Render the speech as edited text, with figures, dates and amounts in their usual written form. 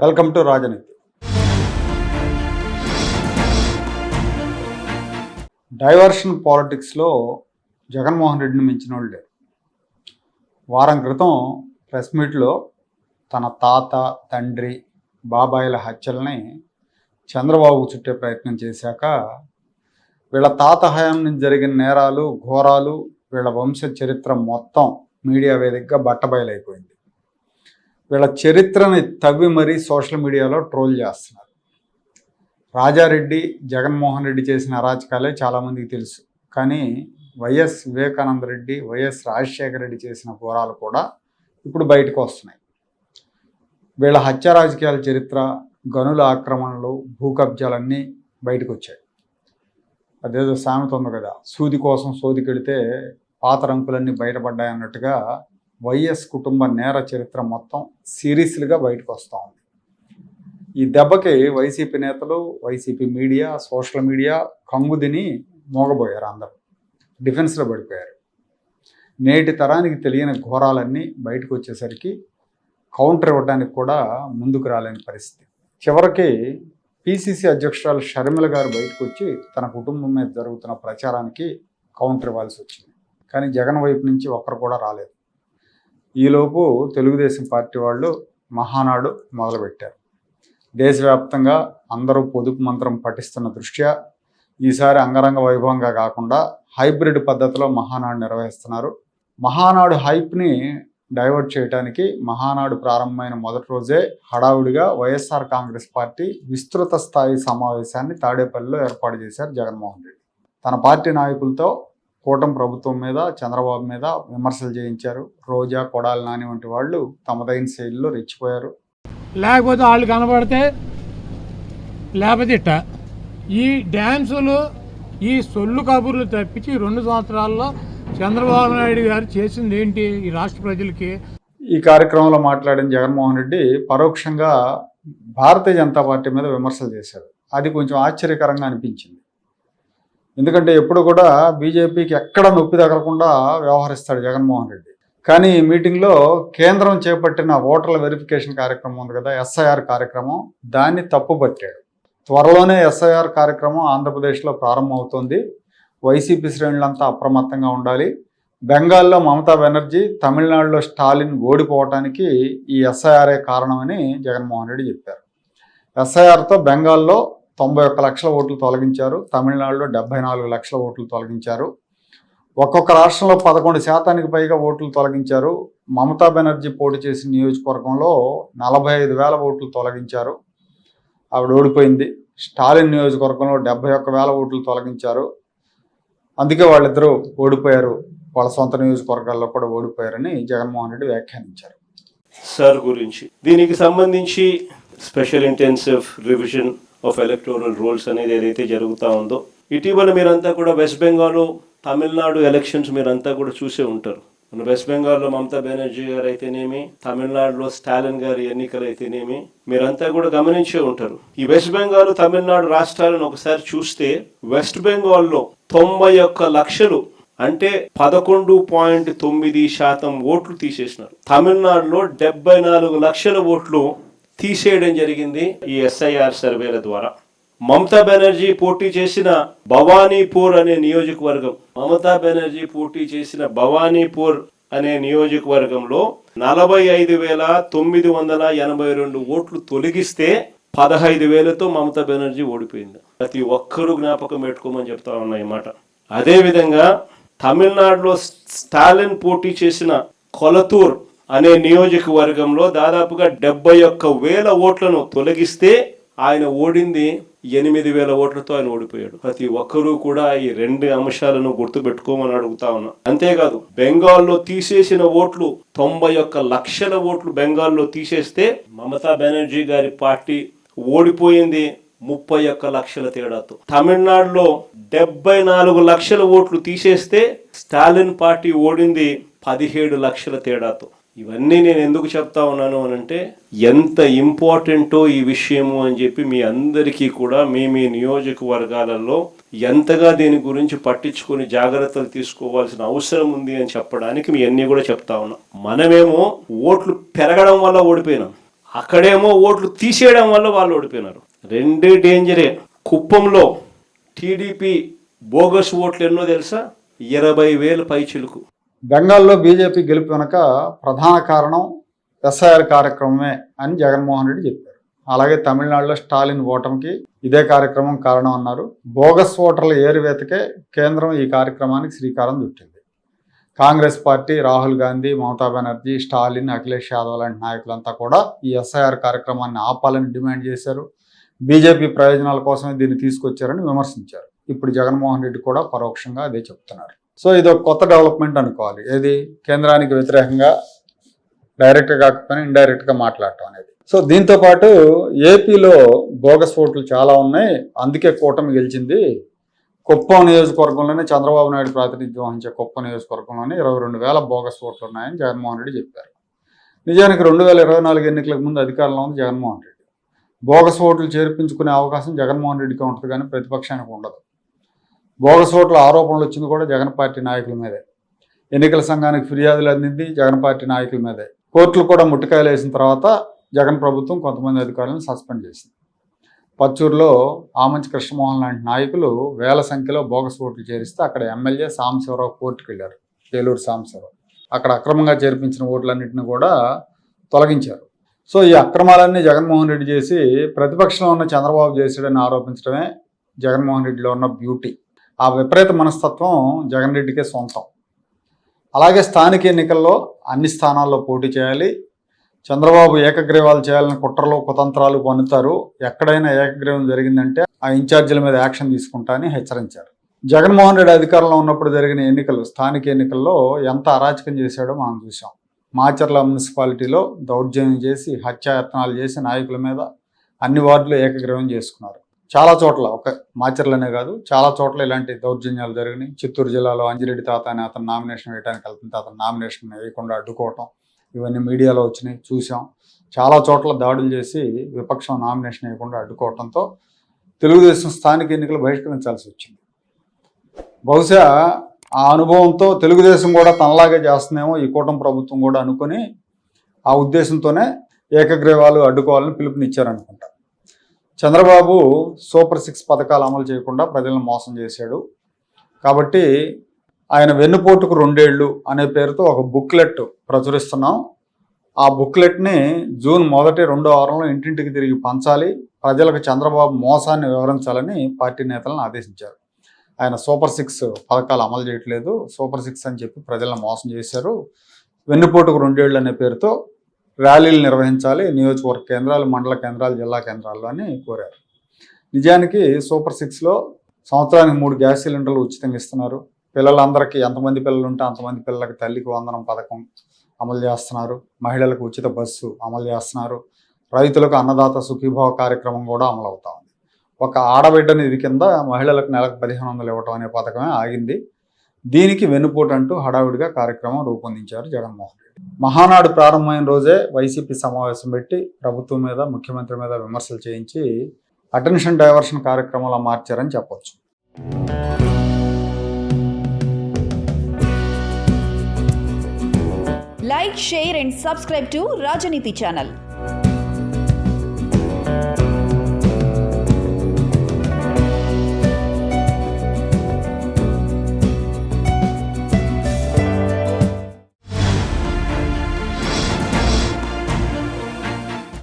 Welcome to రాజనీతి. Diversion పాలిటిక్స్లో జగన్మోహన్ రెడ్డిని మించిన వాళ్ళు లేరు. వారం క్రితం ప్రెస్ మీట్లో తన తాత, తండ్రి, బాబాయిల హత్యల్ని చంద్రబాబుకు చుట్టే ప్రయత్నం చేశాక వీళ్ళ తాత హయాం నుంచి జరిగిన నేరాలు, ఘోరాలు, వీళ్ళ వంశ చరిత్ర మొత్తం మీడియా వేదికగా బట్టబయలైపోయింది. వీళ్ళ చరిత్రని తవ్వి మరీ సోషల్ మీడియాలో ట్రోల్ చేస్తున్నారు. రాజారెడ్డి, జగన్మోహన్ రెడ్డి చేసిన అరాచకాలే చాలామందికి తెలుసు. కానీ వైఎస్ వివేకానంద రెడ్డి, వైఎస్ రాజశేఖర రెడ్డి చేసిన ఘోరాలు కూడా ఇప్పుడు బయటకు వస్తున్నాయి. వీళ్ళ హత్య రాజకీయాల చరిత్ర, గనుల ఆక్రమణలు, భూ కబ్జాలన్నీ బయటకు వచ్చాయి. అదేదో సామెత ఉంది కదా, సూది కోసం సోదికెడితే పాత రంకులన్నీ బయటపడ్డాయి అన్నట్టుగా వైఎస్ కుటుంబ నేర చరిత్ర మొత్తం సిరీస్లుగా బయటకు వస్తూ ఉంది. ఈ దెబ్బకి వైసీపీ నేతలు, వైసీపీ మీడియా, సోషల్ మీడియా కంగుదిని మోగబోయారు. అందరూ డిఫెన్స్లో పడిపోయారు. నేటి తరానికి తెలియని ఘోరాలన్నీ బయటకు వచ్చేసరికి కౌంటర్ ఇవ్వడానికి కూడా ముందుకు రాలేని పరిస్థితి. చివరికి పిసిసి అధ్యక్షురాలు షర్మిల గారు బయటకు వచ్చి తన కుటుంబం మీద జరుగుతున్న ప్రచారానికి కౌంటర్ ఇవ్వాల్సి వచ్చింది. కానీ జగన్ వైపు నుంచి ఒక్కరు కూడా రాలేదు. ఈలోపు తెలుగుదేశం పార్టీ వాళ్ళు మహానాడు మొదలుపెట్టారు. దేశవ్యాప్తంగా అందరూ పొదుపు మంత్రం పఠిస్తున్న దృష్ట్యా ఈసారి అంగరంగ వైభవంగా కాకుండా హైబ్రిడ్ పద్ధతిలో మహానాడు నిర్వహిస్తున్నారు. మహానాడు హైప్ని డైవర్ట్ చేయడానికి మహానాడు ప్రారంభమైన మొదటి రోజే హడావుడిగా వైఎస్ఆర్ కాంగ్రెస్ పార్టీ విస్తృత స్థాయి సమావేశాన్ని తాడేపల్లిలో ఏర్పాటు చేశారు జగన్మోహన్ రెడ్డి. తన పార్టీ నాయకులతో కూటమి ప్రభుత్వం మీద, చంద్రబాబు మీద విమర్శలు చేయించారు. రోజా, కొడాలి నాని వంటి వాళ్ళు తమదైన శైలిలో రెచ్చిపోయారు. లేకపోతే వాళ్ళు కనబడితే లేకపోతే ఇట్ట ఈ డ్యాన్సులు, ఈ సొల్లు కబుర్లు తప్పించి 2 సంవత్సరాల్లో చంద్రబాబు నాయుడు గారు చేసింది ఏంటి ఈ రాష్ట్ర ప్రజలకి? ఈ కార్యక్రమంలో మాట్లాడిన జగన్మోహన్ రెడ్డి పరోక్షంగా భారతీయ జనతా పార్టీ మీద విమర్శలు చేశారు. అది కొంచెం ఆశ్చర్యకరంగా అనిపించింది. ఎందుకంటే ఎప్పుడు కూడా బీజేపీకి ఎక్కడ నొప్పి తగలకుండా వ్యవహరిస్తాడు జగన్మోహన్ రెడ్డి. కానీ ఈ మీటింగ్లో కేంద్రం చేపట్టిన ఓటర్ల వెరిఫికేషన్ కార్యక్రమం ఉంది కదా, ఎస్ఐఆర్ కార్యక్రమం, దాన్ని తప్పుపట్టాడు. త్వరలోనే ఎస్ఐఆర్ కార్యక్రమం ఆంధ్రప్రదేశ్లో ప్రారంభమవుతోంది. వైసీపీ శ్రేణులంతా అప్రమత్తంగా ఉండాలి. బెంగాల్లో మమతా బెనర్జీ, తమిళనాడులో స్టాలిన్ ఓడిపోవటానికి ఈ ఎస్ఐఆర్ఏ కారణమని జగన్మోహన్ రెడ్డి చెప్పారు. ఎస్ఐఆర్తో బెంగాల్లో 91 లక్షల ఓట్లు తొలగించారు. తమిళనాడులో 74 లక్షల ఓట్లు తొలగించారు. ఒక్కొక్క రాష్ట్రంలో 11% పైగా ఓట్లు తొలగించారు. మమతా బెనర్జీ పోటీ చేసిన నియోజకవర్గంలో 45,000 ఓట్లు తొలగించారు. ఆవిడ ఓడిపోయింది. స్టాలిన్ నియోజకవర్గంలో 71,000 ఓట్లు తొలగించారు. అందుకే వాళ్ళిద్దరూ ఓడిపోయారు, వాళ్ళ సొంత నియోజకవర్గాల్లో కూడా ఓడిపోయారని జగన్మోహన్ రెడ్డి వ్యాఖ్యానించారు. సార్ గురించి దీనికి సంబంధించి special intensive revision of electoral rolls అనేది ఏదైతే జరుగుతూ ఉందో, ఇటీవల మీరంతా కూడా వెస్ట్ బెంగాల్, తమిళనాడు ఎలక్షన్స్ మీరంతా కూడా చూసే ఉంటారు. మన వెస్ట్ బెంగాల్లో మమతా బెనర్జీ గారు అయితేనేమి, తమిళనాడులో స్టాలిన్ గారి ఎన్నికలు అయితేనేమి మీరంతా కూడా గమనించే ఉంటారు. ఈ వెస్ట్ బెంగాల్, తమిళనాడు రాష్ట్రాలను ఒకసారి చూస్తే వెస్ట్ బెంగాల్లో 91 లక్షలు అంటే 11.9% ఓట్లు తీసేసినారు. తమిళనాడులో 74 లక్షల ఓట్లు తీసేయడం జరిగింది ఈ ఎస్ఐఆర్ సర్వేల ద్వారా. మమతా బెనర్జీ పోటీ చేసిన భవానీపూర్ అనే నియోజకవర్గం, మమతా బెనర్జీ పోటీ చేసిన భవానీపూర్ అనే నియోజకవర్గంలో 45,982 ఓట్లు తొలగిస్తే 15,000తో మమతా బెనర్జీ ఓడిపోయింది. ప్రతి ఒక్కరూ జ్ఞాపకం పెట్టుకోమని చెప్తా ఉన్నా ఈ మాట. అదేవిధంగా తమిళనాడులో స్టాలిన్ పోటీ చేసిన కొలతూర్ అనే నియోజకవర్గంలో దాదాపుగా 71,000 ఓట్లను తొలగిస్తే ఆయన ఓడింది 8,000 ఓట్లతో ఆయన ఓడిపోయాడు. ప్రతి ఒక్కరూ కూడా ఈ 2 అంశాలను గుర్తుపెట్టుకోమని అడుగుతా ఉన్నా. అంతేకాదు బెంగాల్లో తీసేసిన ఓట్లు 91 లక్షల ఓట్లు బెంగాల్లో తీసేస్తే మమతా బెనర్జీ గారి పార్టీ ఓడిపోయింది 31 లక్షల తేడాతో. తమిళనాడులో 74 లక్షల ఓట్లు తీసేస్తే స్టాలిన్ పార్టీ ఓడింది 17 లక్షల తేడాతో. ఇవన్నీ నేను ఎందుకు చెప్తా ఉన్నాను అనంటే ఎంత ఇంపార్టెంటో ఈ విషయము అని చెప్పి మీ అందరికీ కూడా మీ నియోజకవర్గాలలో ఎంతగా దీని గురించి పట్టించుకొని జాగ్రత్తలు తీసుకోవాల్సిన అవసరం ఉంది అని చెప్పడానికి మీ అన్నీ కూడా చెప్తా ఉన్నా. మనమేమో ఓట్లు పెరగడం వల్ల ఓడిపోయినాం, అక్కడేమో ఓట్లు తీసేయడం వల్ల వాళ్ళు ఓడిపోయినారు. రెండే డేంజరే. కుప్పంలో టీడీపీ బోగస్ ఓట్లు ఎన్నో తెలుసా? 20,000 పైచిలుకు. బెంగాల్లో బీజేపీ గెలుపు వెనుక ప్రధాన కారణం ఎస్ఐఆర్ కార్యక్రమమే అని జగన్మోహన్ రెడ్డి చెప్పారు. అలాగే తమిళనాడులో స్టాలిన్ ఓటమికి ఇదే కార్యక్రమం కారణం అన్నారు. బోగస్ ఓటర్ల ఏరివేతకే కేంద్రం ఈ కార్యక్రమానికి శ్రీకారం చుట్టింది. కాంగ్రెస్ పార్టీ, రాహుల్ గాంధీ, మమతా బెనర్జీ, స్టాలిన్, అఖిలేష్ యాదవ్ లాంటి నాయకులంతా కూడా ఈ ఎస్ఐఆర్ కార్యక్రమాన్ని ఆపాలని డిమాండ్ చేశారు. బీజేపీ ప్రయోజనాల కోసమే దీన్ని తీసుకొచ్చారని విమర్శించారు. ఇప్పుడు జగన్మోహన్ రెడ్డి కూడా పరోక్షంగా అదే చెప్తున్నారు. సో ఇది ఒక కొత్త డెవలప్మెంట్ అనుకోవాలి. ఏది కేంద్రానికి వ్యతిరేకంగా డైరెక్ట్గా కాకపోయినా ఇండైరెక్ట్గా మాట్లాడటం అనేది. సో దీంతో పాటు ఏపీలో బోగస్ ఓట్లు చాలా ఉన్నాయి, అందుకే కూటమి గెలిచింది. కుప్పం నియోజకవర్గంలోనే చంద్రబాబు నాయుడు ప్రాతినిధ్యం వహించే కుప్పం నియోజకవర్గంలోనే 22,000 బోగస్ ఓట్లు ఉన్నాయని జగన్మోహన్ రెడ్డి చెప్పారు. నిజానికి 2024 ఎన్నికలకు ముందు అధికారంలో ఉంది జగన్మోహన్ రెడ్డి. బోగస్ ఓట్లు చేర్పించుకునే అవకాశం జగన్మోహన్ రెడ్డికి ఉంటుంది కానీ ప్రతిపక్షానికి ఉండదు. బోగస్ ఓట్ల ఆరోపణలు వచ్చింది కూడా జగన్ పార్టీ నాయకుల మీదే. ఎన్నికల సంఘానికి ఫిర్యాదులు అందింది జగన్ పార్టీ నాయకుల మీదే. కోర్టులు కూడా ముట్టికాయలు వేసిన తర్వాత జగన్ ప్రభుత్వం కొంతమంది అధికారులను సస్పెండ్ చేసింది. పచ్చూరులో ఆమంచి కృష్ణమోహన్ లాంటి నాయకులు వేల సంఖ్యలో బోగస్ ఓట్లు చేరిస్తే అక్కడ ఎమ్మెల్యే సాంబశివరావు కోర్టుకు వెళ్ళారు. ఏలూరు సాంబశివరావు అక్కడ అక్రమంగా చేర్పించిన ఓట్లన్నింటినీ కూడా తొలగించారు. సో ఈ అక్రమాలన్నీ జగన్మోహన్ రెడ్డి చేసి ప్రతిపక్షంలో ఉన్న చంద్రబాబు చేశాడని ఆరోపించడమే జగన్మోహన్ రెడ్డిలో ఉన్న బ్యూటీ. ఆ విపరీత మనస్తత్వం జగన్ రెడ్డికే సొంతం. అలాగే స్థానిక ఎన్నికల్లో అన్ని స్థానాల్లో పోటీ చేయాలి. చంద్రబాబు ఏకగ్రీవాలు చేయాలని కుట్రలు కుతంత్రాలు పన్నుతారు. ఎక్కడైనా ఏకగ్రీవం జరిగిందంటే ఆ ఇన్ఛార్జీల మీద యాక్షన్ తీసుకుంటా అని హెచ్చరించారు. జగన్మోహన్ రెడ్డి అధికారంలో ఉన్నప్పుడు జరిగిన ఎన్నికలు, స్థానిక ఎన్నికల్లో ఎంత అరాచకం చేశాడో మనం చూసాం. మాచర్ల మున్సిపాలిటీలో దౌర్జన్యం చేసి హత్యాయత్నాలు చేసి నాయకుల మీద అన్ని వార్డులు ఏకగ్రీవం చేసుకున్నారు. చాలా చోట్ల, ఒక మాచర్లనే కాదు చాలా చోట్ల ఇలాంటి దౌర్జన్యాలు జరిగినాయి. చిత్తూరు జిల్లాలో అంజిరెడ్డి తాత అని అతను నామినేషన్ వేయడానికి వెళ్తుంటే అతను నామినేషన్ వేయకుండా అడ్డుకోవటం, ఇవన్నీ మీడియాలో వచ్చినాయి, చూసాం. చాలా చోట్ల దాడులు చేసి విపక్షం నామినేషన్ వేయకుండా అడ్డుకోవడంతో తెలుగుదేశం స్థానిక ఎన్నికలు బహిష్కరించాల్సి వచ్చింది. బహుశా ఆ అనుభవంతో తెలుగుదేశం కూడా తనలాగే చేస్తుందేమో ఈ కూటమి ప్రభుత్వం కూడా అనుకుని ఆ ఉద్దేశంతోనే ఏకగ్రీవాలు అడ్డుకోవాలని పిలుపునిచ్చారనుకుంటా. చంద్రబాబు సూపర్ 6 పథకాలు అమలు చేయకుండా ప్రజలను మోసం చేశాడు కాబట్టి ఆయన వెన్నుపోటుకు 2 ఏళ్ళు అనే పేరుతో ఒక బుక్లెట్ ప్రచురిస్తున్నాం. ఆ బుక్లెట్ని జూన్ 1-2 వారంలో ఇంటింటికి తిరిగి పంచాలి, ప్రజలకు చంద్రబాబు మోసాన్ని వివరించాలని పార్టీ నేతలను ఆదేశించారు. ఆయన సూపర్ 6 పథకాలు అమలు చేయట్లేదు, సూపర్ 6 అని చెప్పి ప్రజలను మోసం చేశారు, వెన్నుపోటుకు 2 ఏళ్ళు అనే పేరుతో ర్యాలీలు నిర్వహించాలి నియోజకవర్గ కేంద్రాలు, మండల కేంద్రాలు, జిల్లా కేంద్రాల్లో అని కోరారు. నిజానికి సూపర్ 6లో సంవత్సరానికి 3 గ్యాస్ సిలిండర్లు ఉచితంగా ఇస్తున్నారు. పిల్లలందరికీ ఎంతమంది పిల్లలు ఉంటే అంతమంది పిల్లలకి తల్లికి వందనం పథకం అమలు చేస్తున్నారు. మహిళలకు ఉచిత బస్సు అమలు చేస్తున్నారు. రైతులకు అన్నదాత సుఖీభావ కార్యక్రమం కూడా అమలు అవుతా ఉంది. ఒక ఆడబిడ్డ నిధి కింద మహిళలకు నెలకు 1,500 ఇవ్వటం అనే పథకమే ఆగింది. దీనికి వెన్నుపోటు అంటూ హడావిడిగా కార్యక్రమం రూపొందించారు జగన్మోహన్ రెడ్డి. మహానాడు ప్రారంభమైన రోజే వైసీపీ సమావేశం పెట్టి ప్రభుత్వం మీద, ముఖ్యమంత్రి మీద విమర్శలు చేయించి అటెన్షన్ డైవర్షన్ కార్యక్రమాలు మార్చారని చెప్పొచ్చు. Like, share and subscribe to Rajaniti channel.